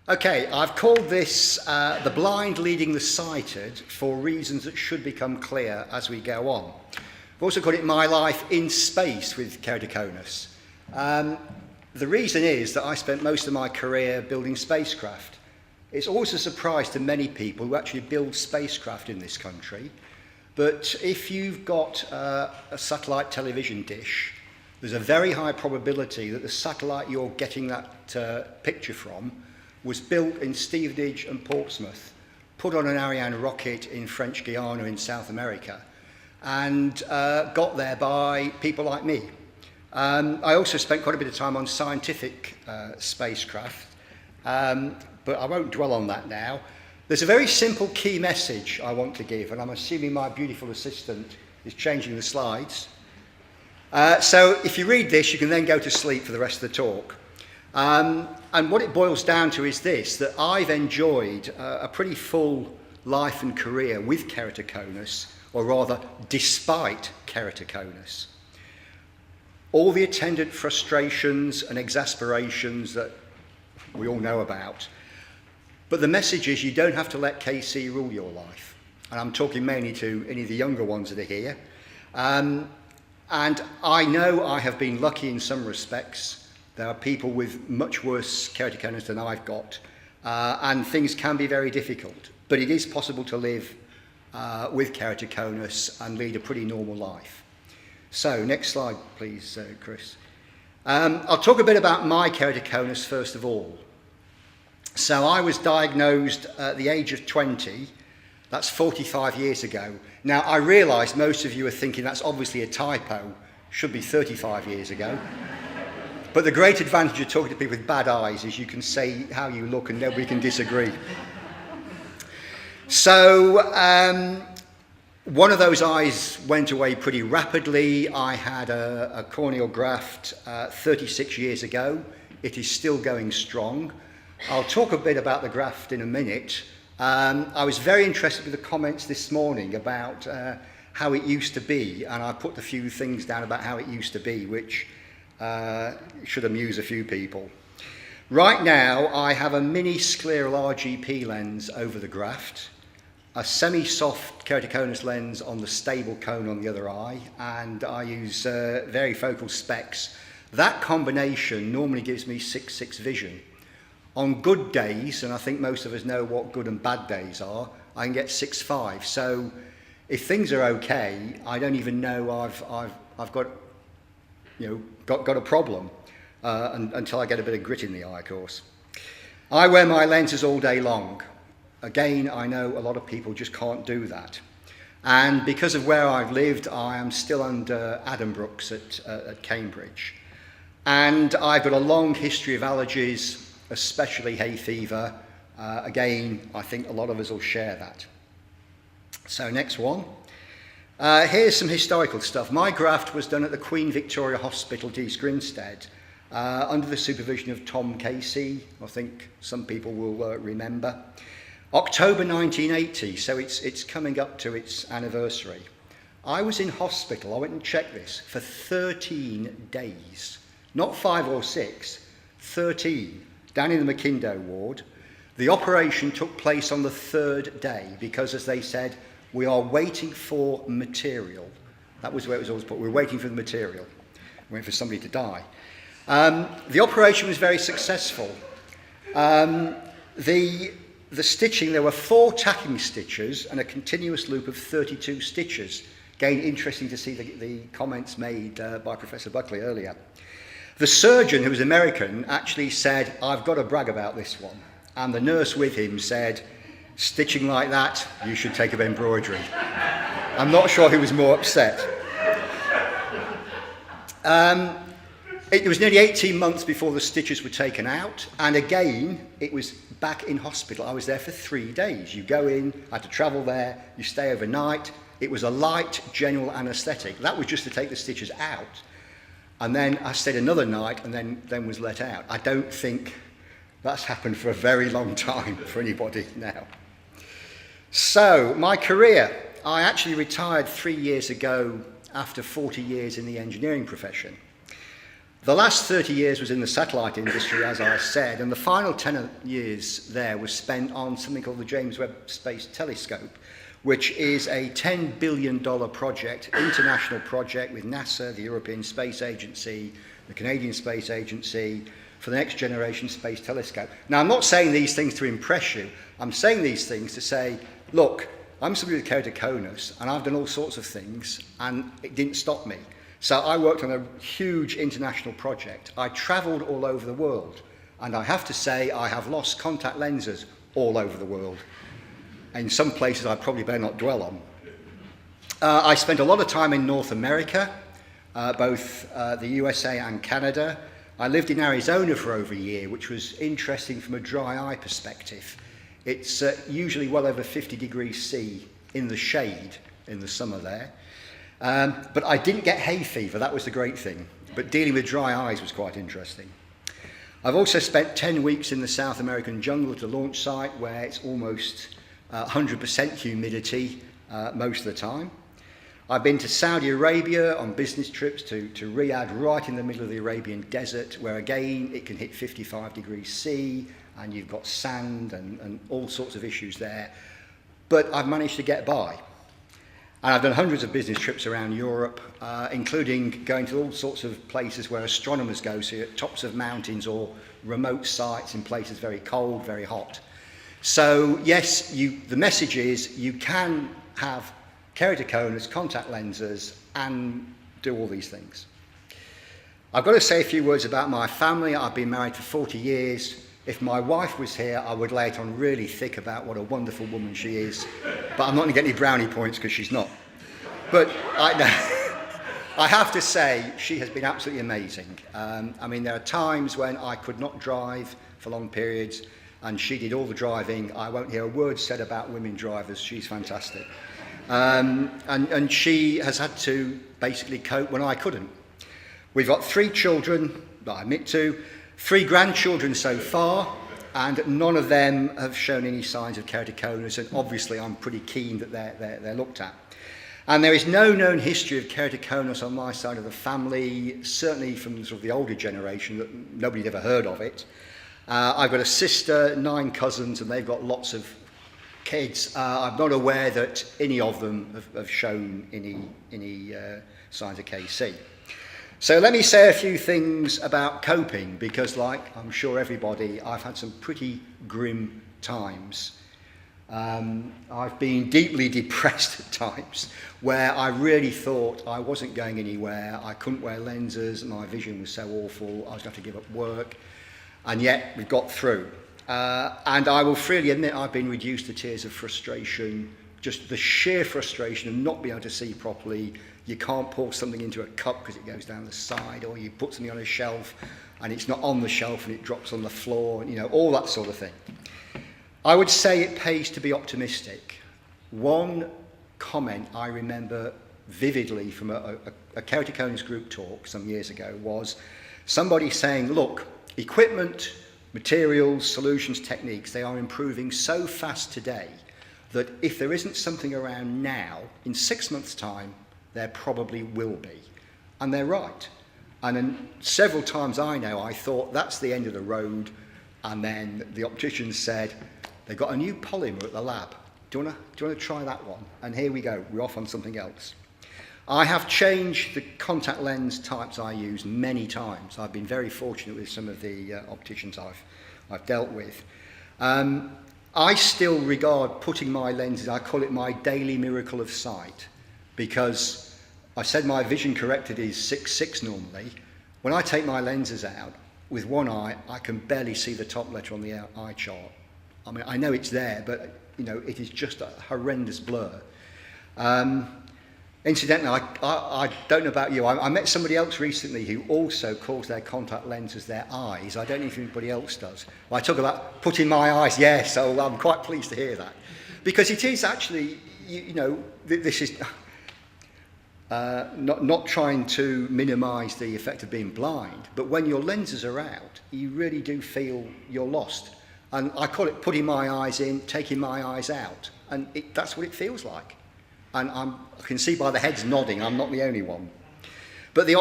Okay, I've called this The Blind Leading the Sighted for reasons that should become clear as we go on. I've also called it My Life in Space with Keratoconus. The reason is that I spent most of my career building spacecraft. It's always a surprise to many people who actually build spacecraft in this country. But if you've got a satellite television dish, there's a very high probability that the satellite you're getting that picture from was built in Stevenage and Portsmouth, put on an Ariane rocket in French Guiana in South America, and got there by people like me. I also spent quite a bit of time on scientific spacecraft, but I won't dwell on that now. There's a very simple key message I want to give, and I'm assuming my beautiful assistant is changing the slides. So if you read this, you can then go to sleep for the rest of the talk. And what it boils down to is this, that I've enjoyed a pretty full life and career with Keratoconus, or rather, despite Keratoconus. All the attendant frustrations and exasperations that we all know about. But the message is you don't have to let KC rule your life. And I'm talking mainly to any of the younger ones that are here. And I know I have been lucky in some respects. There are people with much worse keratoconus than I've got, and things can be very difficult. But it is possible to live with keratoconus and lead a pretty normal life. So, next slide, please, Chris. I'll talk a bit about my keratoconus first of all. So, I was diagnosed at the age of 20. That's 45 years ago. Now, I realise most of you are thinking that's obviously a typo. Should be 35 years ago. But the great advantage of talking to people with bad eyes is you can say how you look and nobody can disagree. So one of those eyes went away pretty rapidly. I had a corneal graft 36 years ago. It is still going strong. I'll talk a bit about the graft in a minute. I was very interested with the comments this morning about how it used to be, and I put a few things down about how it used to be, which should amuse a few people. Right now, I have a mini scleral RGP lens over the graft, a semi-soft keratoconus lens on the stable cone on the other eye, and I use varifocal specs. That combination normally gives me 6/6 vision. On good days, and I think most of us know what good and bad days are, I can get 6/5. So if things are okay, I don't even know I've got got a problem until I get a bit of grit in the eye, of course. I wear my lenses all day long. Again, I know a lot of people just can't do that. And because of where I've lived, I am still under Addenbrooke's at Cambridge. And I've got a long history of allergies, especially hay fever. Again, I think a lot of us will share that. So next one. Here's some historical stuff. My graft was done at the Queen Victoria Hospital, East Grinstead, under the supervision of Tom Casey. I think some people will remember. October 1980, so it's coming up to its anniversary. I was in hospital, I went and checked this, for 13 days. Not 5 or 6, 13, down in the McKindo ward. The operation took place on the 3rd day because, as they said, we are waiting for material. That was where it was always put. We're waiting for the material. We're waiting for somebody to die. The operation was very successful. The stitching, there were 4 tacking stitches and a continuous loop of 32 stitches. Again, interesting to see the comments made by Professor Buckley earlier. The surgeon, who was American, actually said, "I've got to brag about this one." And the nurse with him said, "Stitching like that, you should take up embroidery." I'm not sure who was more upset. It was nearly 18 months before the stitches were taken out, and again, it was back in hospital. I was there for 3 days. You go in, I had to travel there, you stay overnight. It was a light general anaesthetic. That was just to take the stitches out. And then I stayed another night and then was let out. I don't think that's happened for a very long time for anybody now. So, my career. I actually retired 3 years ago after 40 years in the engineering profession. The last 30 years was in the satellite industry, as I said, and the final 10 years there was spent on something called the James Webb Space Telescope, which is a $10 billion project, international project with NASA, the European Space Agency, the Canadian Space Agency, for the next generation space telescope. Now, I'm not saying these things to impress you. I'm saying these things to say, look, I'm somebody with keratoconus, and I've done all sorts of things, and it didn't stop me. So I worked on a huge international project. I travelled all over the world, and I have to say I have lost contact lenses all over the world. In some places I probably better not dwell on. I spent a lot of time in North America, both the USA and Canada. I lived in Arizona for over a year, which was interesting from a dry eye perspective. It's usually well over 50 degrees C in the shade in the summer there. But I didn't get hay fever, that was the great thing. But dealing with dry eyes was quite interesting. I've also spent 10 weeks in the South American jungle at a launch site where it's almost 100% humidity most of the time. I've been to Saudi Arabia on business trips to Riyadh, right in the middle of the Arabian desert, where again it can hit 55 degrees C and you've got sand and all sorts of issues there. But I've managed to get by. And I've done hundreds of business trips around Europe, including going to all sorts of places where astronomers go, so at tops of mountains or remote sites in places very cold, very hot. So yes, the message is you can have keratoconus, contact lenses, and do all these things. I've got to say a few words about my family. I've been married for 40 years. If my wife was here, I would lay it on really thick about what a wonderful woman she is. But I'm not going to get any brownie points because she's not. But I have to say, she has been absolutely amazing. I mean, there are times when I could not drive for long periods, and she did all the driving. I won't hear a word said about women drivers. She's fantastic. And she has had to basically cope when I couldn't. We've got 3 children, that I admit to, 3 grandchildren so far, and none of them have shown any signs of keratoconus, and obviously I'm pretty keen that they're looked at. And there is no known history of keratoconus on my side of the family, certainly from sort of the older generation, that nobody'd ever heard of it. I've got a sister, 9 cousins, and they've got lots of kids. I'm not aware that any of them have shown any signs of KC. So let me say a few things about coping, because like I'm sure everybody, I've had some pretty grim times. I've been deeply depressed at times, where I really thought I wasn't going anywhere, I couldn't wear lenses, my vision was so awful, I was going to have to give up work, and yet we've got through. And I will freely admit I've been reduced to tears of frustration, just the sheer frustration of not being able to see properly. You can't pour something into a cup because it goes down the side, or you put something on a shelf and it's not on the shelf and it drops on the floor, you know, all that sort of thing. I would say it pays to be optimistic. One comment I remember vividly from a keratoconus group talk some years ago was somebody saying, look, equipment, materials, solutions, techniques, they are improving so fast today that if there isn't something around now, in 6 months' time, there probably will be. And they're right. And then several times I thought that's the end of the road, and then the optician said, they've got a new polymer at the lab. Do you want to try that one? And here we go, we're off on something else. I have changed the contact lens types I use many times. I've been very fortunate with some of the opticians I've dealt with. I still regard putting my lenses, I call it my daily miracle of sight, because I said my vision corrected is 6/6 normally. When I take my lenses out, with one eye, I can barely see the top letter on the eye chart. I mean, I know it's there, but you know, it is just a horrendous blur. Incidentally, I don't know about you, I met somebody else recently who also calls their contact lenses their eyes. I don't know if anybody else does. Well, I talk about putting my eyes, yes, so I'm quite pleased to hear that. Because it is actually, you know, this is not trying to minimise the effect of being blind, but when your lenses are out, you really do feel you're lost. And I call it putting my eyes in, taking my eyes out, and that's what it feels like. And I can see by the heads nodding, I'm not the only one. But the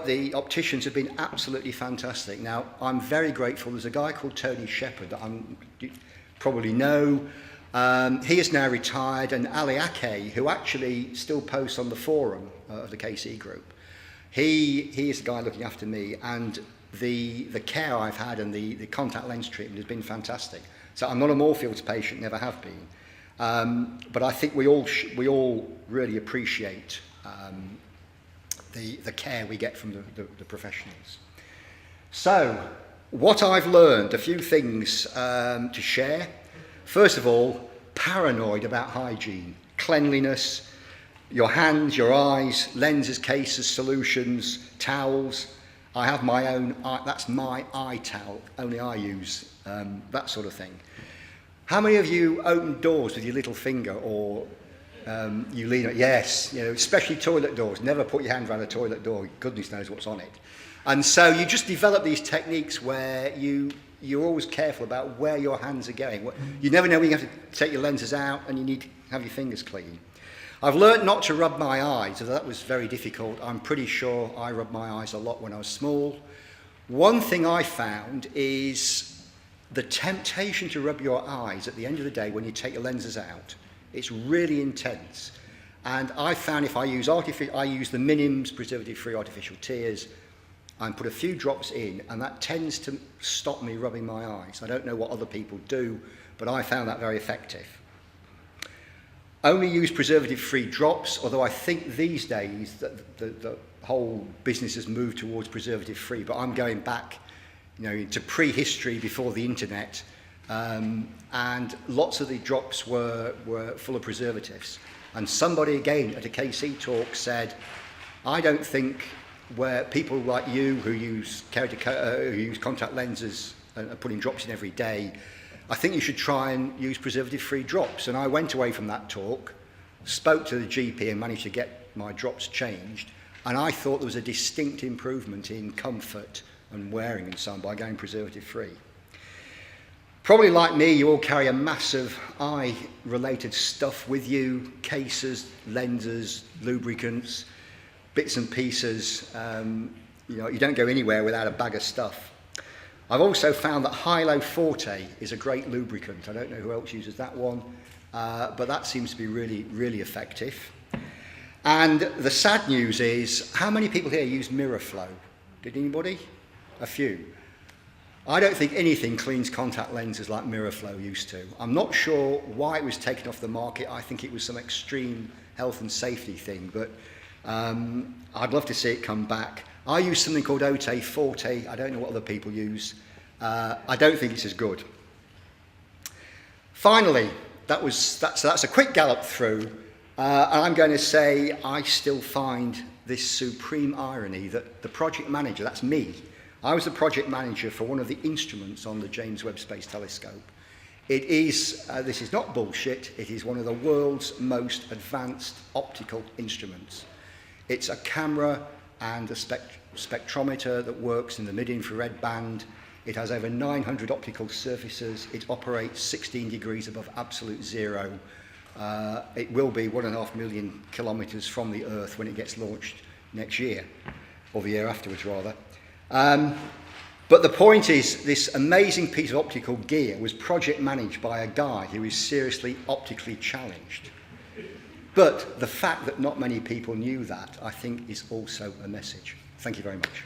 the opticians have been absolutely fantastic. Now, I'm very grateful. There's a guy called Tony Shepherd that you probably know. He is now retired, and Ali Ake, who actually still posts on the forum of the KC group, he is the guy looking after me, and the care I've had and the contact lens treatment has been fantastic. So I'm not a Moorfields patient, never have been. But I think we all really appreciate the care we get from the professionals. So, what I've learned, a few things to share. First of all, paranoid about hygiene, cleanliness, your hands, your eyes, lenses, cases, solutions, towels. I have my own, that's my eye towel, only I use, that sort of thing. How many of you open doors with your little finger, or you lean it? Yes, you know, especially toilet doors. Never put your hand around a toilet door. Goodness knows what's on it. And so you just develop these techniques where you're always careful about where your hands are going. You never know when you have to take your lenses out and you need to have your fingers clean. I've learnt not to rub my eyes, although that was very difficult. I'm pretty sure I rubbed my eyes a lot when I was small. One thing I found is the temptation to rub your eyes at the end of the day when you take your lenses out. It's really intense. And I found if I use the Minims preservative-free artificial tears and put a few drops in, and that tends to stop me rubbing my eyes. I don't know what other people do, but I found that very effective. Only use preservative-free drops, although I think these days the whole business has moved towards preservative-free, but I'm going back, you know, to prehistory before the internet, and lots of the drops were full of preservatives. And somebody again at a KC talk said, I don't think where people like you who use contact lenses and are putting drops in every day, I think you should try and use preservative-free drops. And I went away from that talk, spoke to the GP and managed to get my drops changed, and I thought there was a distinct improvement in comfort and wearing and so on by going preservative-free. Probably like me, you all carry a massive eye-related stuff with you: cases, lenses, lubricants, bits and pieces. You know, you don't go anywhere without a bag of stuff. I've also found that Hilo Forte is a great lubricant. I don't know who else uses that one, but that seems to be really, really effective. And the sad news is, how many people here use MIRI? Did anybody? A few. I don't think anything cleans contact lenses like MIRI used to. I'm not sure why it was taken off the market. I think it was some extreme health and safety thing, but I'd love to see it come back. I use something called Ote Forte. I don't know what other people use. I don't think it's as good. Finally, that's a quick gallop through, and I'm going to say I still find this supreme irony that the project manager, that's me, I was the project manager for one of the instruments on the James Webb Space Telescope. It is, this is not bullshit, it is one of the world's most advanced optical instruments. It's a camera and a spectrometer that works in the Mid Infra-Red band. It has over 900 optical surfaces. It operates 16 degrees above absolute zero. It will be 1.5 million kilometers from the Earth when it gets launched next year, or the year afterwards rather. But the point is, this amazing piece of optical gear was project managed by a guy who is seriously optically challenged. But the fact that not many people knew that, I think, is also a message. Thank you very much.